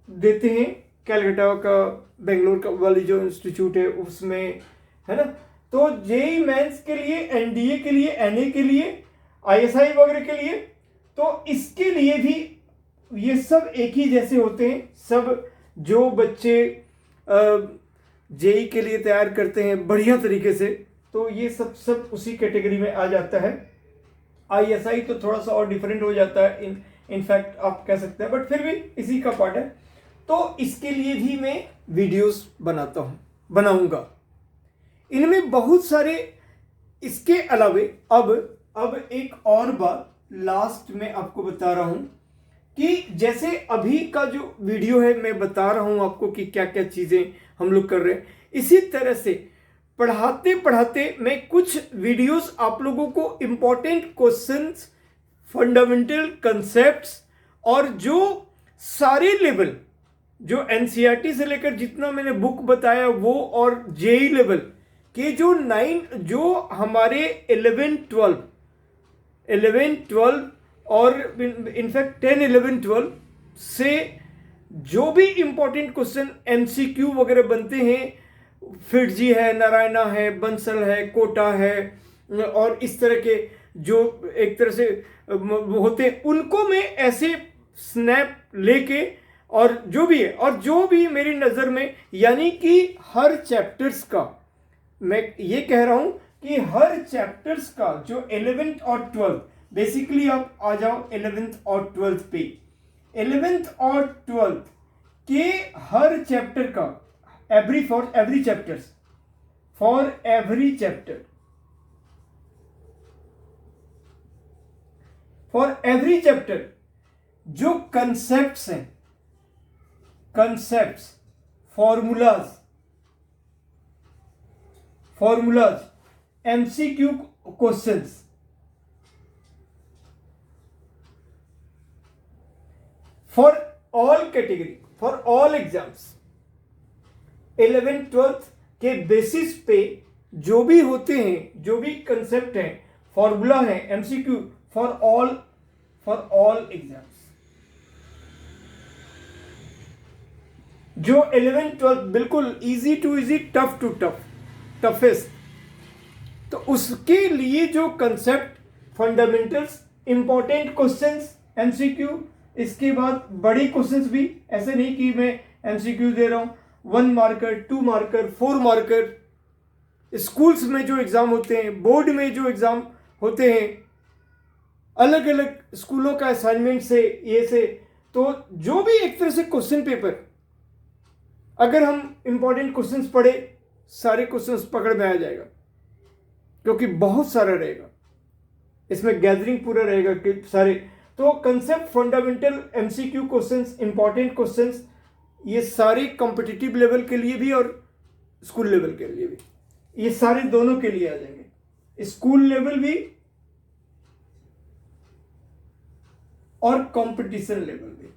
S1: देते हैं, कैलकाटा का, बेंगलोर का वाली जो इंस्टीट्यूट है उसमें, है ना, तो जेई मेंस के लिए, एनडीए के लिए, एनए के लिए, आईएसआई वगैरह के लिए, तो इसके लिए भी ये सब एक ही जैसे होते हैं। सब जो बच्चे जेई के लिए तैयार करते हैं बढ़िया तरीके से, तो ये सब उसी कैटेगरी में आ जाता है। आईएसआई तो थोड़ा सा और डिफरेंट हो जाता है, इनफैक्ट आप कह सकते हैं, बट फिर भी इसी का पार्ट है। तो इसके लिए भी मैं वीडियोस बनाऊंगा। इनमें बहुत सारे, इसके अलावे अब एक और बात लास्ट में आपको बता रहा हूं कि जैसे अभी का जो वीडियो है मैं बता रहा हूं आपको कि क्या क्या चीजें हम लोग कर रहे हैं, इसी तरह से पढ़ाते पढ़ाते मैं कुछ वीडियोस आप लोगों को इंपॉर्टेंट क्वेश्चंस, फंडामेंटल कंसेप्ट्स और जो सारे लेवल, जो एनसीईआरटी से लेकर जितना मैंने बुक बताया वो, और जेई लेवल के जो हमारे 11, 12 और इनफैक्ट 10, 11, 12 से जो भी इंपॉर्टेंट क्वेश्चन एमसीक्यू वगैरह बनते हैं, फिटजी है, नारायणा है, बंसल है, कोटा है, और इस तरह के जो एक तरह से होते हैं, उनको मैं ऐसे स्नैप लेके और जो भी है और जो भी मेरी नज़र में, यानी कि हर चैप्टर्स का, मैं ये कह रहा हूँ कि हर चैप्टर्स का जो 11th और 12th, बेसिकली आप आ जाओ 11th और 12th पे, 11th और 12th के हर चैप्टर का फॉर एवरी चैप्टर जो कंसेप्ट्स हैं, formulas, MCQ questions, for all category, for all exams, 11th 12th के बेसिस पे जो भी होते हैं, जो भी कंसेप्ट हैं, फॉर्मूला है, एमसीक्यू, फॉर ऑल एग्जाम्स, जो 11th 12th बिल्कुल easy to easy, tough to toughest, तो उसके लिए जो concept, fundamentals, important questions, MCQ, इसके बाद बड़े क्वेश्चंस भी, ऐसे नहीं कि मैं एमसीक्यू दे रहा हूं, 1 मार्कर, 2 मार्कर, 4 मार्कर, स्कूल्स में जो एग्जाम होते हैं, बोर्ड में जो एग्जाम होते हैं, अलग अलग स्कूलों का असाइनमेंट से, ये से, तो जो भी एक तरह से क्वेश्चन पेपर, अगर हम इंपॉर्टेंट क्वेश्चंस पढ़े, सारे क्वेश्चंस पकड़ में आ जाएगा, क्योंकि बहुत सारा रहेगा इसमें, गैदरिंग पूरा रहेगा कि सारे, तो concept, fundamental, MCQ questions, important questions, ये सारे कॉम्पिटिटिव लेवल के लिए भी और स्कूल लेवल के लिए भी, ये सारे दोनों के लिए आ जाएंगे, स्कूल लेवल भी और कंपटीशन लेवल भी।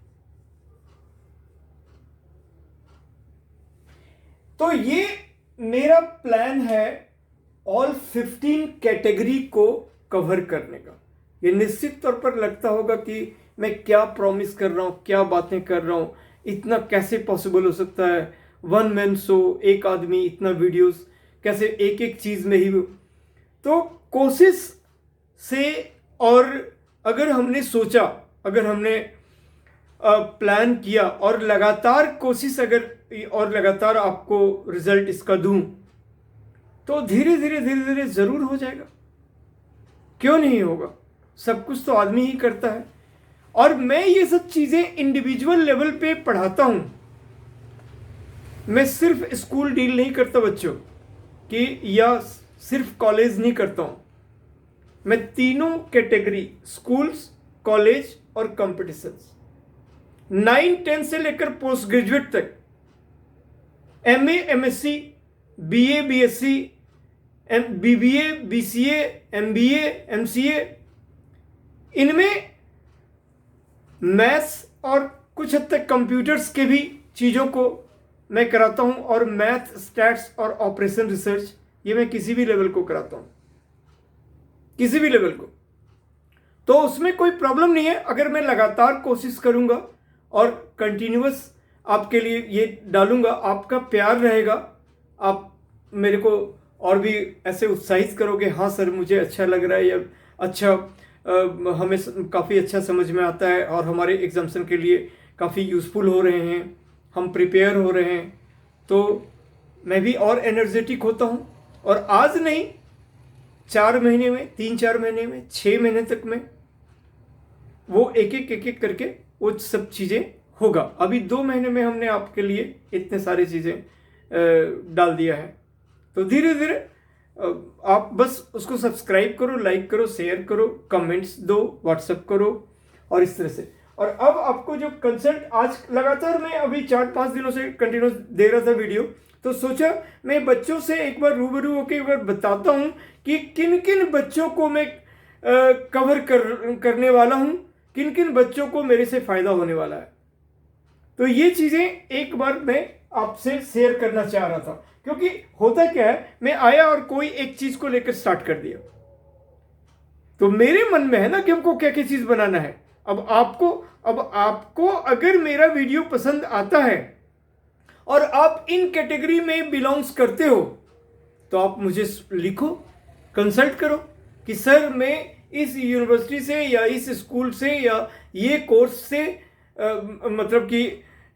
S1: तो ये मेरा प्लान है ऑल 15 कैटेगरी को कवर करने का। ये निश्चित तौर पर लगता होगा कि मैं क्या प्रॉमिस कर रहा हूँ, क्या बातें कर रहा हूँ, इतना कैसे पॉसिबल हो सकता है, 1 मैन शो, एक आदमी, इतना वीडियोस कैसे एक एक चीज़ में ही। तो कोशिश से, और अगर हमने सोचा, अगर हमने प्लान किया और लगातार कोशिश, अगर और लगातार आपको रिजल्ट इसका दूं, तो धीरे धीरे ज़रूर हो जाएगा। क्यों नहीं होगा? सब कुछ तो आदमी ही करता है। और मैं ये सब चीज़ें इंडिविजुअल लेवल पे पढ़ाता हूँ। मैं सिर्फ स्कूल डील नहीं करता बच्चों कि, या सिर्फ कॉलेज नहीं करता हूँ। मैं तीनों कैटेगरी, स्कूल्स, कॉलेज और कॉम्पिटिशन्स, 9-10 से लेकर पोस्ट ग्रेजुएट तक, MA, MSc, BA, BSc, BBA, BCA, MBA, MCA, इनमें मैथ्स और कुछ हद तक कंप्यूटर्स के भी चीज़ों को मैं कराता हूं। और मैथ, स्टैट्स और ऑपरेशन रिसर्च, ये मैं किसी भी लेवल को कराता हूं, किसी भी लेवल को। तो उसमें कोई प्रॉब्लम नहीं है अगर मैं लगातार कोशिश करूंगा और कंटिन्यूअस आपके लिए ये डालूंगा। आपका प्यार रहेगा, आप मेरे को और भी ऐसे उत्साहित करोगे, हाँ सर मुझे अच्छा लग रहा है, या अच्छा हमें काफ़ी अच्छा समझ में आता है और हमारे एग्जाम्सन के लिए काफ़ी यूज़फुल हो रहे हैं, हम प्रिपेयर हो रहे हैं, तो मैं भी और एनर्जेटिक होता हूँ। और आज नहीं, 4 महीने में, 3-4 महीने में, 6 महीने तक में वो एक एक करके वो सब चीज़ें होगा। अभी 2 महीने में हमने आपके लिए इतने सारी चीज़ें डाल दिया है। तो धीरे धीरे आप बस उसको सब्सक्राइब करो, लाइक करो, शेयर करो, कमेंट्स दो, व्हाट्सएप करो, और इस तरह से। और अब आपको जो कंसेप्ट, आज लगातार मैं अभी 4-5 दिनों से कंटिन्यूस दे रहा था वीडियो, तो सोचा मैं बच्चों से एक बार रूबरू होकर एक बार बताता हूँ कि किन किन बच्चों को मैं कवर करने वाला हूँ, किन किन बच्चों को मेरे से फ़ायदा होने वाला है। तो ये चीज़ें एक बार मैं आपसे शेयर करना चाह रहा था, क्योंकि होता क्या है, मैं आया और कोई एक चीज़ को लेकर स्टार्ट कर दिया, तो मेरे मन में है ना कि हमको क्या क्या चीज़ बनाना है। अब आपको अगर मेरा वीडियो पसंद आता है और आप इन कैटेगरी में बिलोंग्स करते हो, तो आप मुझे लिखो, कंसल्ट करो कि सर मैं इस यूनिवर्सिटी से या इस स्कूल से या ये कोर्स से मतलब कि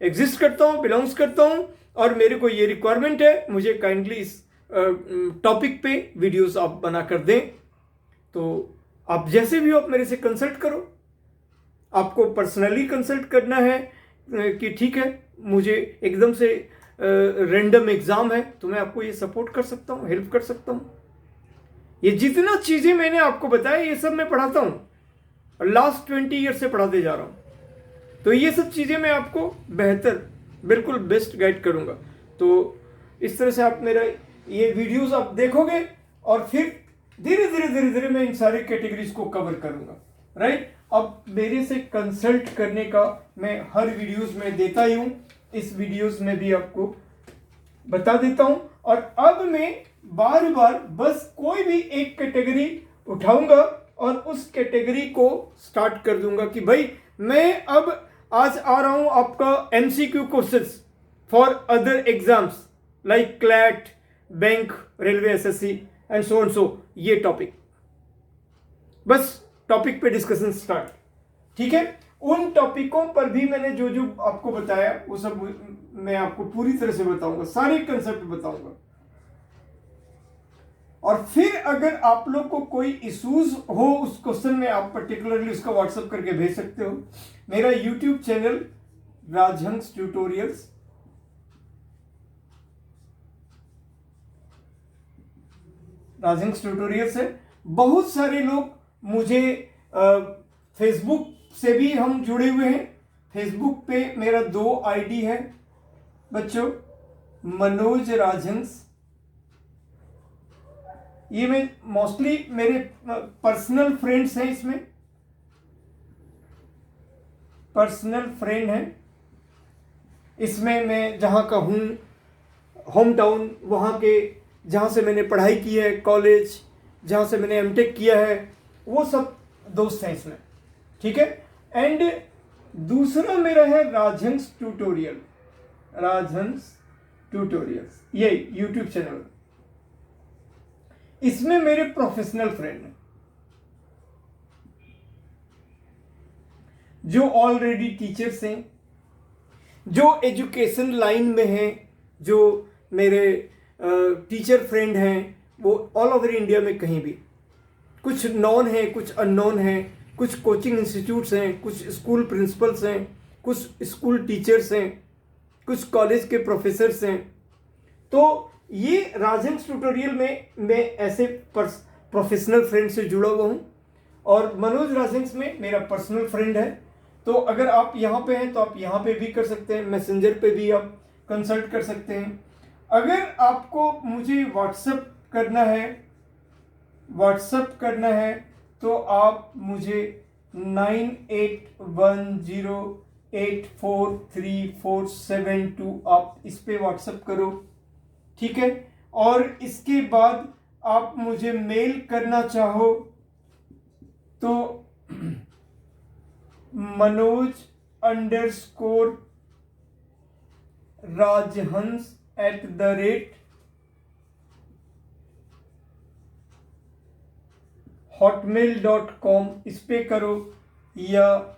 S1: एग्जिस्ट करता हूँ, बिलोंग्स करता हूँ, और मेरे को ये रिक्वायरमेंट है, मुझे काइंडली इस टॉपिक पे वीडियोस आप बना कर दें। तो आप जैसे भी हो आप मेरे से कंसल्ट करो। आपको पर्सनली कंसल्ट करना है कि ठीक है मुझे एकदम से रैंडम एग्जाम है, तो मैं आपको ये सपोर्ट कर सकता हूँ, हेल्प कर सकता हूँ। ये जितना चीज़ें मैंने आपको बताया ये सब मैं पढ़ाता हूँ और लास्ट 20 ईयर से पढ़ाते जा रहा हूँ। तो ये सब चीज़ें मैं आपको बेहतर, बिल्कुल बेस्ट गाइड करूँगा। तो इस तरह से आप मेरा ये वीडियोस आप देखोगे और फिर धीरे धीरे धीरे धीरे मैं इन सारे कैटेगरीज को कवर करूँगा, राइट। अब मेरे से कंसल्ट करने का मैं हर वीडियोस में देता ही हूँ, इस वीडियोस में भी आपको बता देता हूँ। और अब मैं बार बार बस कोई भी एक कैटेगरी उठाऊंगा और उस कैटेगरी को स्टार्ट कर दूंगा कि भाई मैं अब आज आ रहा हूं आपका MCQ questions for other exams like CLAT, bank, railway SSC and so, ये टॉपिक, बस टॉपिक पे डिस्कशन स्टार्ट, ठीक है। उन टॉपिकों पर भी मैंने जो जो आपको बताया वो सब मैं आपको पूरी तरह से बताऊंगा, सारे कंसेप्ट बताऊंगा। और फिर अगर आप लोग को कोई इश्यूज हो उस क्वेश्चन में, आप पर्टिकुलरली उसका व्हाट्सएप करके भेज सकते हो। मेरा यूट्यूब चैनल राजहंस ट्यूटोरियल्स है। बहुत सारे लोग मुझे फेसबुक से भी हम जुड़े हुए हैं। फेसबुक पे मेरा 2 ID है बच्चों, मनोज राजहंस। ये मैं मोस्टली मेरे पर्सनल फ्रेंड्स हैं, इसमें पर्सनल फ्रेंड हैं। इसमें मैं जहाँ का हूँ, होम टाउन, वहाँ के जहाँ से मैंने पढ़ाई की है, कॉलेज जहाँ से मैंने MTech किया है, वो सब दोस्त हैं इसमें, ठीक है। एंड दूसरा मेरा है राजहंस ट्यूटोरियल्स, ये यूट्यूब चैनल। इसमें मेरे प्रोफेशनल फ्रेंड हैं जो ऑलरेडी टीचर्स हैं, जो एजुकेशन लाइन में हैं, जो मेरे टीचर फ्रेंड हैं, वो ऑल ओवर इंडिया में कहीं भी, कुछ नॉन हैं, कुछ अननोन हैं, कुछ कोचिंग इंस्टीट्यूट्स हैं, कुछ स्कूल प्रिंसिपल्स हैं, कुछ स्कूल टीचर्स हैं, कुछ कॉलेज के प्रोफेसर्स हैं। तो ये राजहंस ट्यूटोरियल में मैं ऐसे प्रोफेशनल फ्रेंड से जुड़ा हुआ हूँ, और मनोज राजहंस में मेरा पर्सनल फ्रेंड है। तो अगर आप यहाँ पे हैं तो आप यहाँ पे भी कर सकते हैं, मैसेंजर पे भी आप कंसल्ट कर सकते हैं। अगर आपको मुझे व्हाट्सएप करना है तो आप मुझे 9810843472 आप इस पे व्हाट्सएप करो, ठीक है। और इसके बाद आप मुझे मेल करना चाहो तो manoj_rajhans@hotmail.com इस पे करो, या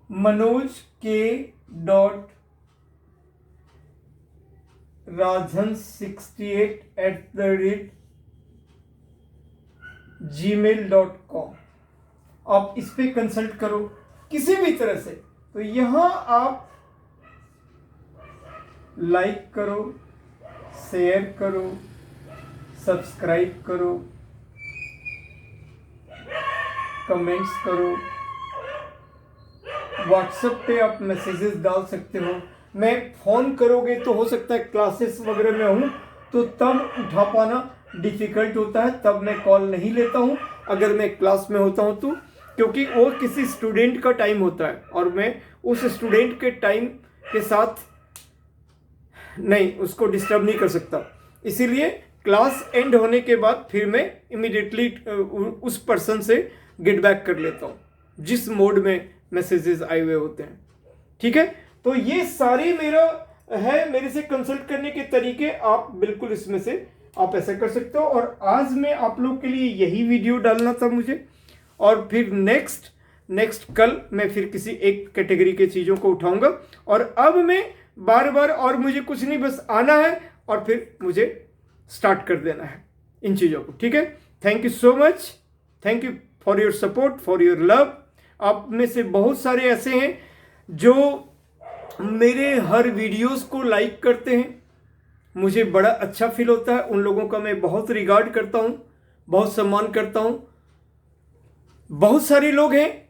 S1: manoj.rajhans68@gmail.com आप इस पे कंसल्ट करो किसी भी तरह से। तो यहां आप लाइक करो, शेयर करो, सब्सक्राइब करो, कमेंट्स करो, व्हाट्सएप पे आप मैसेजेस डाल सकते हो। मैं फ़ोन करोगे तो हो सकता है क्लासेस वगैरह में हूँ तो तब उठा पाना डिफ़िकल्ट होता है, तब मैं कॉल नहीं लेता हूँ अगर मैं क्लास में होता हूँ तो, क्योंकि वो किसी स्टूडेंट का टाइम होता है और मैं उस स्टूडेंट के टाइम के साथ नहीं उसको डिस्टर्ब नहीं कर सकता। इसीलिए क्लास एंड होने के बाद फिर मैं इमीडिएटली उस पर्सन से गेट बैक कर लेता हूँ जिस मोड में मैसेजेस आए हुए होते हैं, ठीक है। तो ये सारे मेरा है, मेरे से कंसल्ट करने के तरीके, आप बिल्कुल इसमें से आप ऐसा कर सकते हो। और आज मैं आप लोग के लिए यही वीडियो डालना था मुझे, और फिर नेक्स्ट नेक्स्ट कल मैं फिर किसी एक कैटेगरी के चीज़ों को उठाऊंगा। और अब मैं बार बार और मुझे कुछ नहीं, बस आना है और फिर मुझे स्टार्ट कर देना है इन चीज़ों को। ठीक है, thank you so much, thank you for your support, for your love. आप में से बहुत सारे ऐसे हैं जो मेरे हर वीडियोस को लाइक करते हैं, मुझे बड़ा अच्छा फील होता है। उन लोगों का मैं बहुत रिगार्ड करता हूँ, बहुत सम्मान करता हूँ। बहुत सारे लोग हैं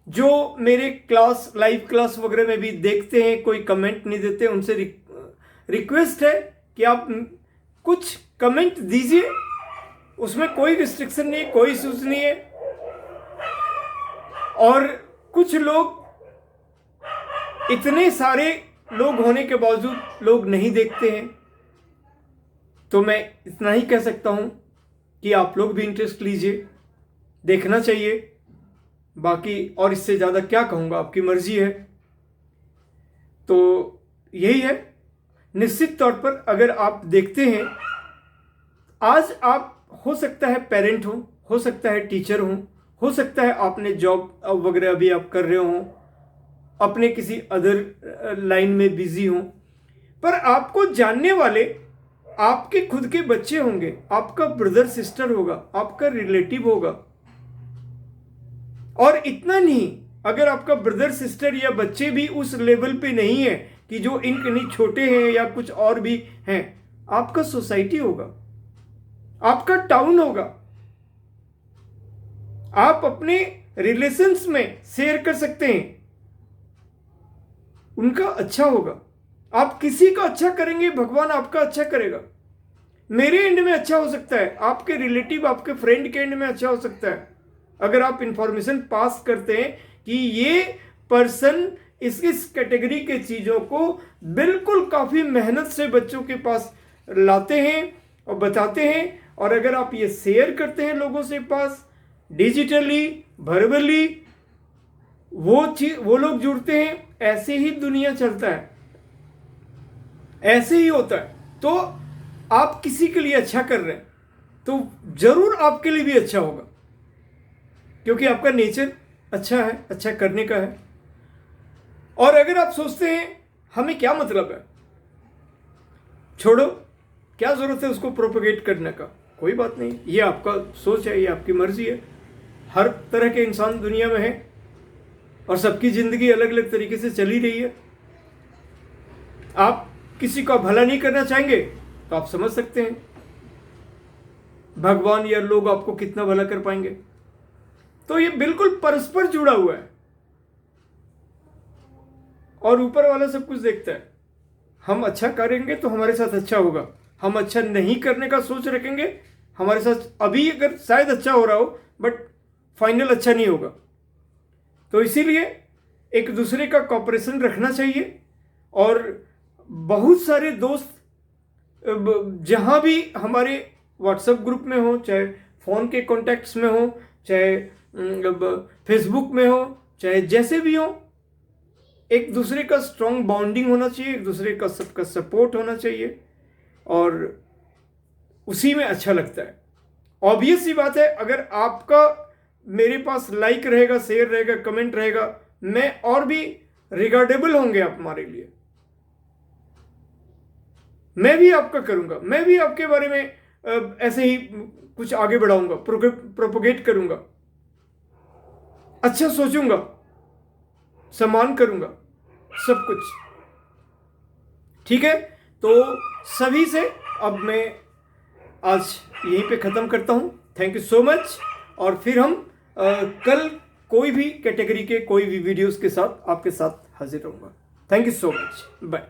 S1: जो मेरे क्लास, लाइव क्लास वगैरह में भी देखते हैं, कोई कमेंट नहीं देते। उनसे रिक्वेस्ट है कि आप कुछ कमेंट दीजिए, उसमें कोई रिस्ट्रिक्शन नहीं है, कोई इश्यूज नहीं है। और कुछ लोग, इतने सारे लोग होने के बावजूद लोग नहीं देखते हैं, तो मैं इतना ही कह सकता हूं कि आप लोग भी इंटरेस्ट लीजिए, देखना चाहिए। बाकी और इससे ज़्यादा क्या कहूँगा, आपकी मर्जी है। तो यही है, निश्चित तौर पर अगर आप देखते हैं, आज आप हो सकता है पेरेंट हो सकता है टीचर हो सकता है आपने जॉब वगैरह अभी आप कर रहे हो, अपने किसी अदर लाइन में बिजी हो, पर आपको जानने वाले आपके खुद के बच्चे होंगे, आपका ब्रदर सिस्टर होगा, आपका रिलेटिव होगा। और इतना नहीं, अगर आपका ब्रदर सिस्टर या बच्चे भी उस लेवल पे नहीं है कि जो इनके छोटे हैं या कुछ और भी हैं, आपका सोसाइटी होगा, आपका टाउन होगा, आप अपने रिलेशंस में शेयर कर सकते हैं, उनका अच्छा होगा। आप किसी का अच्छा करेंगे, भगवान आपका अच्छा करेगा। मेरे एंड में अच्छा हो सकता है, आपके रिलेटिव, आपके फ्रेंड के एंड में अच्छा हो सकता है। अगर आप इंफॉर्मेशन पास करते हैं कि ये पर्सन इस कैटेगरी के चीज़ों को बिल्कुल काफ़ी मेहनत से बच्चों के पास लाते हैं और बताते हैं, और अगर आप ये शेयर करते हैं लोगों से पास डिजिटली, वर्बली, वो लोग जुड़ते हैं। ऐसे ही दुनिया चलता है, ऐसे ही होता है। तो आप किसी के लिए अच्छा कर रहे हैं तो जरूर आपके लिए भी अच्छा होगा, क्योंकि आपका नेचर अच्छा है, अच्छा करने का है। और अगर आप सोचते हैं हमें क्या मतलब है, छोड़ो, क्या जरूरत है उसको प्रोपेगेट करने का, कोई बात नहीं, ये आपका सोच है, ये आपकी मर्जी है। हर तरह के इंसान दुनिया में है और सबकी जिंदगी अलग अलग तरीके से चली रही है। आप किसी का भला नहीं करना चाहेंगे तो आप समझ सकते हैं भगवान या लोग आपको कितना भला कर पाएंगे। तो ये बिल्कुल परस्पर जुड़ा हुआ है और ऊपर वाला सब कुछ देखता है। हम अच्छा करेंगे तो हमारे साथ अच्छा होगा, हम अच्छा नहीं करने का सोच रखेंगे, हमारे साथ अभी अगर शायद अच्छा हो रहा हो बट फाइनल अच्छा नहीं होगा। तो इसीलिए एक दूसरे का कॉपरेशन रखना चाहिए। और बहुत सारे दोस्त जहाँ भी हमारे व्हाट्सएप ग्रुप में हो, चाहे फ़ोन के कॉन्टैक्ट्स में हो, चाहे फेसबुक में हो, चाहे जैसे भी हो, एक दूसरे का स्ट्रॉन्ग बॉन्डिंग होना चाहिए, एक दूसरे का सबका सपोर्ट होना चाहिए और उसी में अच्छा लगता है। ऑब्वियस सी बात है, अगर आपका मेरे पास लाइक रहेगा, शेयर रहेगा, कमेंट रहेगा, मैं और भी रिगार्डेबल होंगे आप हमारे लिए। मैं भी आपका करूंगा, मैं भी आपके बारे में ऐसे ही कुछ आगे बढ़ाऊंगा, प्रोपोगेट करूंगा, अच्छा सोचूंगा, सम्मान करूंगा, सब कुछ ठीक है। तो सभी से अब मैं आज यहीं पे ख़त्म करता हूं। Thank you so much. और फिर हम कल कोई भी कैटेगरी के कोई भी वीडियोस के साथ आपके साथ हाजिर रहूंगा। Thank you so much, bye.